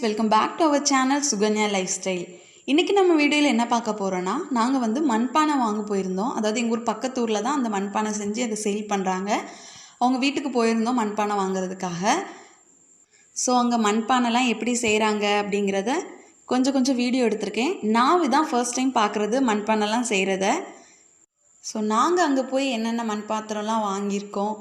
welcome back to our channel Suganya Lifestyle. இன்னைக்கு நம்ம வீடியோல என்ன பார்க்க போறோம்னா நாங்க வந்து மண்பானை வாங்க போயிருந்தோம். அதாவது எங்க ஊர் பக்கத்து ஊர்ல தான் அந்த மண்பானை செஞ்சு அதை சேல் பண்றாங்க. அவங்க வீட்டுக்கு போயிருந்தோம் மண்பானை வாங்குறதுக்காக. சோ அங்க மண்பானைலாம் எப்படி செய்றாங்க அப்படிங்கறத கொஞ்சம் வீடியோ எடுத்துர்க்கேன். நான் இதான் ஃபர்ஸ்ட் டைம் பார்க்கிறது மண்பானைலாம் செய்றத. சோ நாங்க அங்க போய் என்னென்ன மண்பாத்திரம்லாம் வாங்கியிருக்கோம்,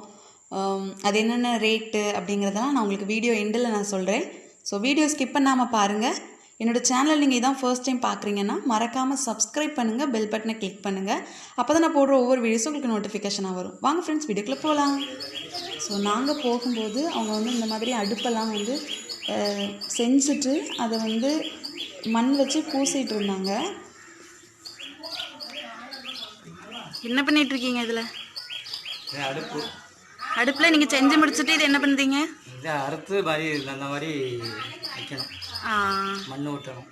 அது என்னென்ன ரேட்டு அப்படிங்கறதெல்லாம் நான் உங்களுக்கு வீடியோ எண்டில் நான் சொல்றேன். ஸோ வீடியோ ஸ்கிப் பண்ணாமல் பாருங்கள். என்னோடய சேனல் நீங்கள் இதான் ஃபர்ஸ்ட் டைம் பார்க்குறீங்கன்னா மறக்காமல் சப்ஸ்கிரைப் பண்ணுங்கள், பெல் பட்டனை கிளிக் பண்ணுங்கள். அப்போ தான் நான் போடுற ஒவ்வொரு வீடியோஸும் உங்களுக்கு நோட்டிஃபிகேஷனாக வரும். வாங்க ஃப்ரெண்ட்ஸ், வீடியோக்குள்ளே போகலாம். ஸோ நாங்கள் போகும்போது அவங்க வந்து இந்த மாதிரி அடுப்பெல்லாம் வந்து செஞ்சுட்டு அதை வந்து மண் வச்சு பூசிகிட்டு இருந்தாங்க. என்ன பண்ணிட்டு இருக்கீங்க இதில்? அடுப்பில் நீங்கள் செஞ்சு முடிச்சுட்டு இது என்ன பண்ணுறீங்க? இதை அறுத்து மாதிரி அந்த மாதிரி வைக்கணும், மண் ஊற்றணும்.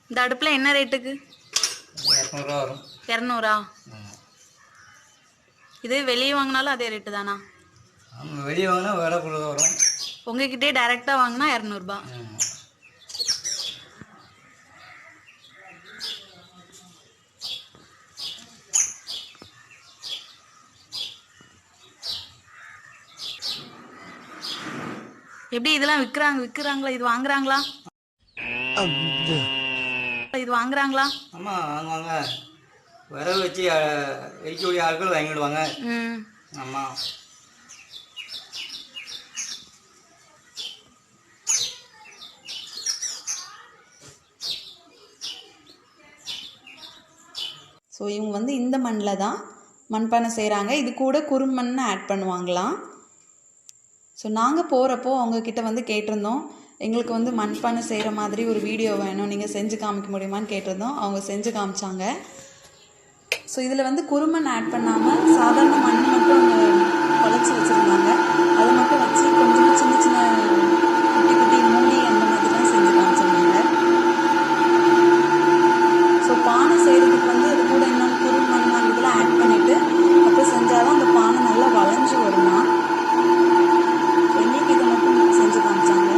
இந்த அடுப்பில் என்ன ரேட்டுக்கு? 200 வரும். 200? இது வெளியே வாங்கினாலும் அதே ரேட்டு தானா? வெளியே வாங்கினா விலை கூட வரும். உங்ககிட்டே டைரெக்டாக வாங்கினா 200 ரூபா. எப்படி இதெல்லாம் விற்கிறாங்களா? இது வாங்குறாங்களா? இது வாங்குறாங்களா? ஆமாம், வாங்குவாங்க. விறகு வச்சு வைக்கக்கூடிய ஆட்கள் வாங்கிடுவாங்க. ஆமாம். ஸோ இவங்க வந்து இந்த மண்ணில் தான் மண்பானை செய்கிறாங்க. இது கூட குறுமண் ஆட் பண்ணுவாங்களாம். ஸோ நாங்கள் போகிறப்போ அவங்கக்கிட்ட வந்து கேட்டிருந்தோம், எங்களுக்கு வந்து மண்பானை செய்கிற மாதிரி ஒரு வீடியோ வேணும், நீங்கள் செஞ்சு காமிக்க முடியுமான்னு கேட்டிருந்தோம். அவங்க செஞ்சு காமிச்சாங்க. ஸோ இதில் வந்து குறுமண் ஆட் பண்ணாமல் சாதாரண மண் மட்டும் குழச்சி வச்சுருந்தாங்க. அதை மட்டும் வச்சு கொஞ்சம் சின்ன சின்ன குட்டி மூடி அந்த மாதிரிலாம் செஞ்சு காமிச்சிருந்தாங்க. ஸோ பானை செய்கிறதுக்கு வந்து அது கூட இன்னொன்று குறுமண் அந்த இதெல்லாம் ஆட் பண்ணிவிட்டு அப்போ செஞ்சால் தான் அந்த பானை நல்லா வளைஞ்சு வருமா. எங்களுக்கு இதை மட்டும் செஞ்சு காமிச்சாங்க.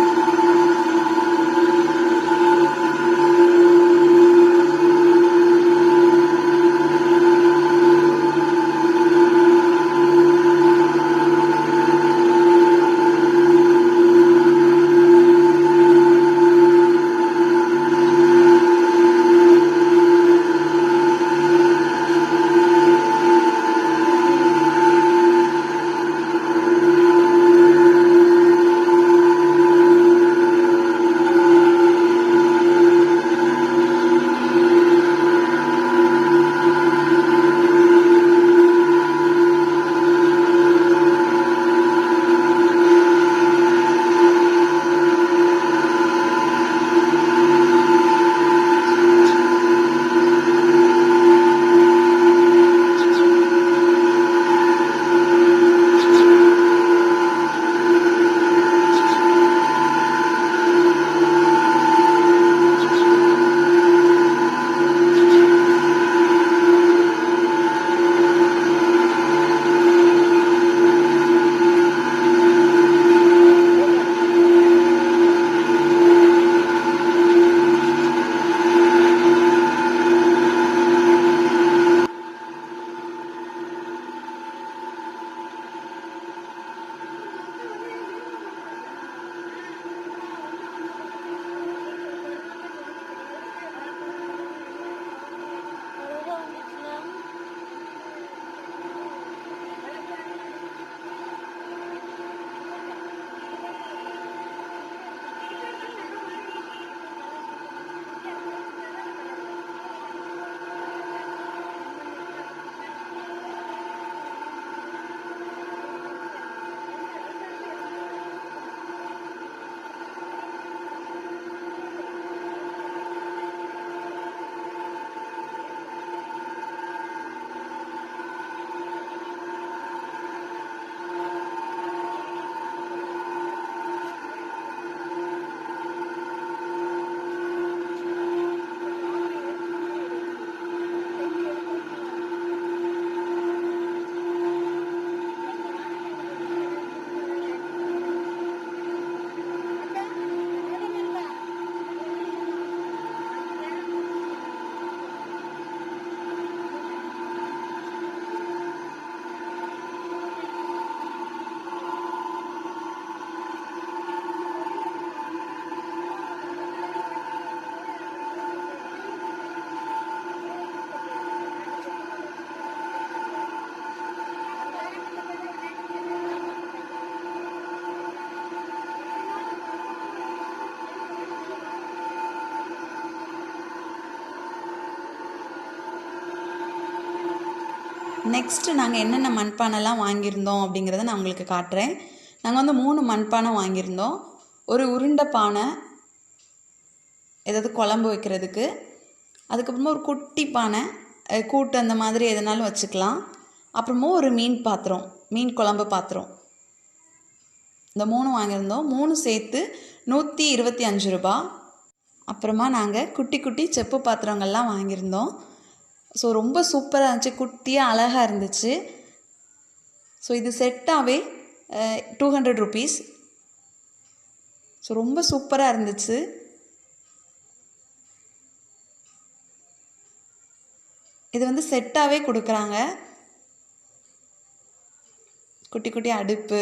நெக்ஸ்ட்டு நாங்கள் என்னென்ன மண்பானைலாம் வாங்கியிருந்தோம் அப்படிங்கிறத நான் உங்களுக்கு காட்டுறேன். நாங்கள் வந்து 3 மண்பானை வாங்கியிருந்தோம். ஒரு உருண்டை பானை, ஏதாவது குழம்பு வைக்கிறதுக்கு. அதுக்கப்புறமா ஒரு குட்டி பானை, கூட்டு அந்த மாதிரி எதுனாலும் வச்சுக்கலாம். அப்புறமா ஒரு மீன் பாத்திரம், மீன் குழம்பு பாத்திரம். இந்த 3 வாங்கியிருந்தோம். 3 சேர்த்து 125 ரூபா. அப்புறமா நாங்கள் குட்டி குட்டி செப்பு பாத்திரங்கள்லாம் வாங்கியிருந்தோம். ஸோ ரொம்ப சூப்பராக இருந்துச்சு, குட்டியாக அழகாக இருந்துச்சு. ஸோ இது செட்டாகவே 200 ருபீஸ். ஸோ ரொம்ப சூப்பராக இருந்துச்சு. இது வந்து செட்டாகவே கொடுக்குறாங்க. குட்டி குட்டி அடுப்பு,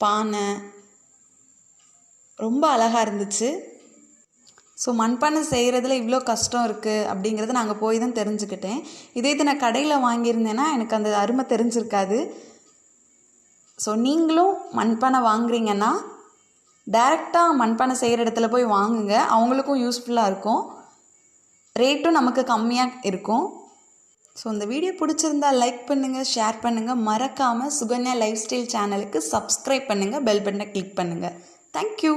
பானை, ரொம்ப அழகாக இருந்துச்சு. ஸோ மண்பானை செய்கிறதுல இவ்வளோ கஷ்டம் இருக்குது அப்படிங்கிறத நாங்கள் போய் தான் தெரிஞ்சுக்கிட்டேன். இதே இது நான் கடையில் வாங்கியிருந்தேன்னா எனக்கு அந்த அருமை தெரிஞ்சிருக்காது. ஸோ நீங்களும் மண்பானை வாங்குறீங்கன்னா டைரெக்டாக மண்பானை செய்கிற இடத்துல போய் வாங்குங்க. அவங்களுக்கும் யூஸ்ஃபுல்லாக இருக்கும், ரேட்டும் நமக்கு கம்மியாக இருக்கும். ஸோ இந்த வீடியோ பிடிச்சிருந்தா லைக் பண்ணுங்கள், ஷேர் பண்ணுங்கள். மறக்காமல் சுகன்யா லைஃப் ஸ்டைல் சேனலுக்கு சப்ஸ்கிரைப் பண்ணுங்கள், பெல் பட்டனை கிளிக் பண்ணுங்கள். தேங்க்யூ.